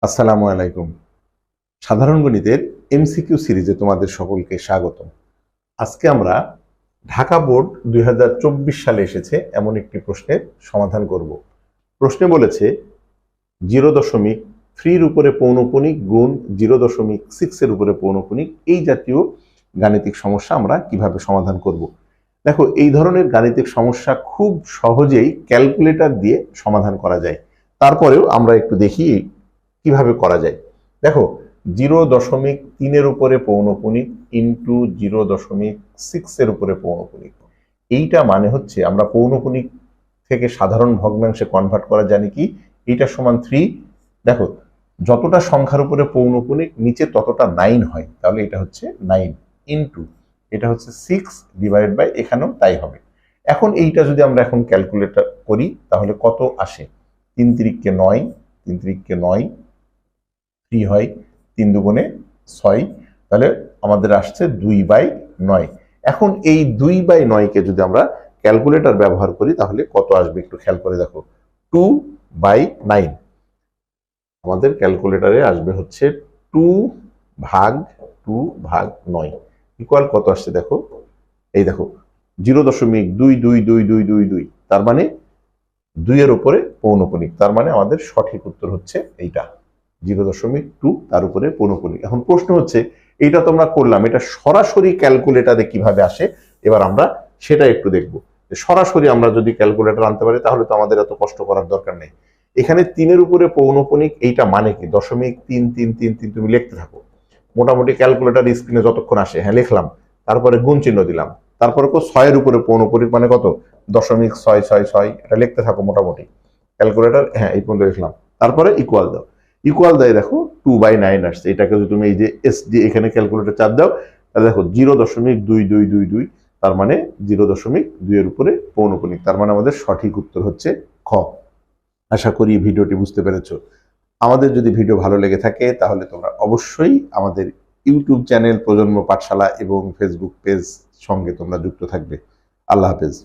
আসসালামু আলাইকুম। সাধারণ গণিতের এমসিকিউ সিরিজে তোমাদের সকলকে স্বাগত। আজকে আমরা ঢাকা বোর্ড 2024 সালে এসেছে এমন একটি প্রশ্নের সমাধান করব। প্রশ্নে বলেছে 0.3 উপরে পৌনঃপুনিক গুণ 0.6 এর উপরে পৌনঃপুনিক এই জাতীয় গাণিতিক সমস্যা আমরা কিভাবে সমাধান করব। দেখো, এই ধরনের গাণিতিক সমস্যা খুব সহজেই ক্যালকুলেটর দিয়ে সমাধান করা যায়। তারপরেও আমরা একটু দেখি কিভাবে করা যায়। দেখো, 0.3 উপরে পৌনঃপুনিক ইন্টু 0.6 এর উপরে পৌনঃপুনিক, এইটা মানে হচ্ছে আমরা পৌনঃপুনিক থেকে সাধারণ ভগ্নাংশে কনভার্ট করা জানি কি, এইটা সমান 3। দেখো, যতটা সংখ্যার উপরে পৌনঃপুনিক নিচে ততটা 9 হয়, তাহলে এটা হচ্ছে 9 ইন্টু এটা হচ্ছে 6 ডিভাইড বাই, এখানেও তাই হবে। এখন এইটা যদি আমরা এখন ক্যালকুলেটর করি তাহলে কত আসে? 3 তিরিককে 9, 3 তিরিককে 9, 3 হয়, 3 দুগুণে 6, তাহলে আমাদের আসছে 2/9। এখন এই 2/9 যদি আমরা ক্যালকুলেটর ব্যবহার করি তাহলে কত আসবে একটু খেয়াল করে দেখো। 2/9 আমাদের ক্যালকুলেটরে আসবে হচ্ছে 2/9 ইকুয়াল কত আসছে দেখো। এই দেখো 0.2222222, তার মানে 2 এর উপরে পৌনঃপুনিক, তার মানে আমাদের সঠিক উত্তর হচ্ছে এইটা 0.2 তার উপরে পৌনঃপুনিক। এখন প্রশ্ন হচ্ছে, এইটা তো আমরা করলাম, এটা সরাসরি ক্যালকুলেটরে কিভাবে আসে এবার আমরা সেটা একটু দেখব। সরাসরি আমরা যদি ক্যালকুলেটর আনতে পারি তাহলে তো আমাদের এত কষ্ট করার দরকার নেই। এখানে 3 এর উপরে পৌনঃপুনিক, এইটা মানে কি 0.33333 তুমি লিখতে থাকো, মোটামুটি ক্যালকুলেটর স্ক্রিনে যতক্ষণ আসে, হ্যাঁ লিখলাম, তারপরে গুণ চিহ্ন দিলাম, তারপরে 6 এর উপরে পৌনঃপুনিক মানে কত 0.666, এটা লিখতে থাকো মোটামুটি ক্যালকুলেটর, হ্যাঁ এই পর্যন্ত লিখলাম, তারপরে ইকুয়াল দাও, ইকুয়াল দেয় দেখো 2/9 আসছে। এটাকে যদি তুমি এই যে এস দিয়ে এখানে ক্যালকুলেটর চাপ দাও তাহলে দেখো 0.2222, তার মানে 0.2 এর উপরে পৌনঃপুনিক, তার মানে আমাদের সঠিক উত্তর হচ্ছে খ। আশা করি ভিডিওটি বুঝতে পেরেছো। আমাদের যদি ভিডিও ভালো লেগে থাকে তাহলে তোমরা অবশ্যই আমাদের ইউটিউব চ্যানেল প্রজন্ম পাঠশালা এবং ফেসবুক পেজ সঙ্গে তোমরা যুক্ত থাকবে। আল্লাহ হাফেজ।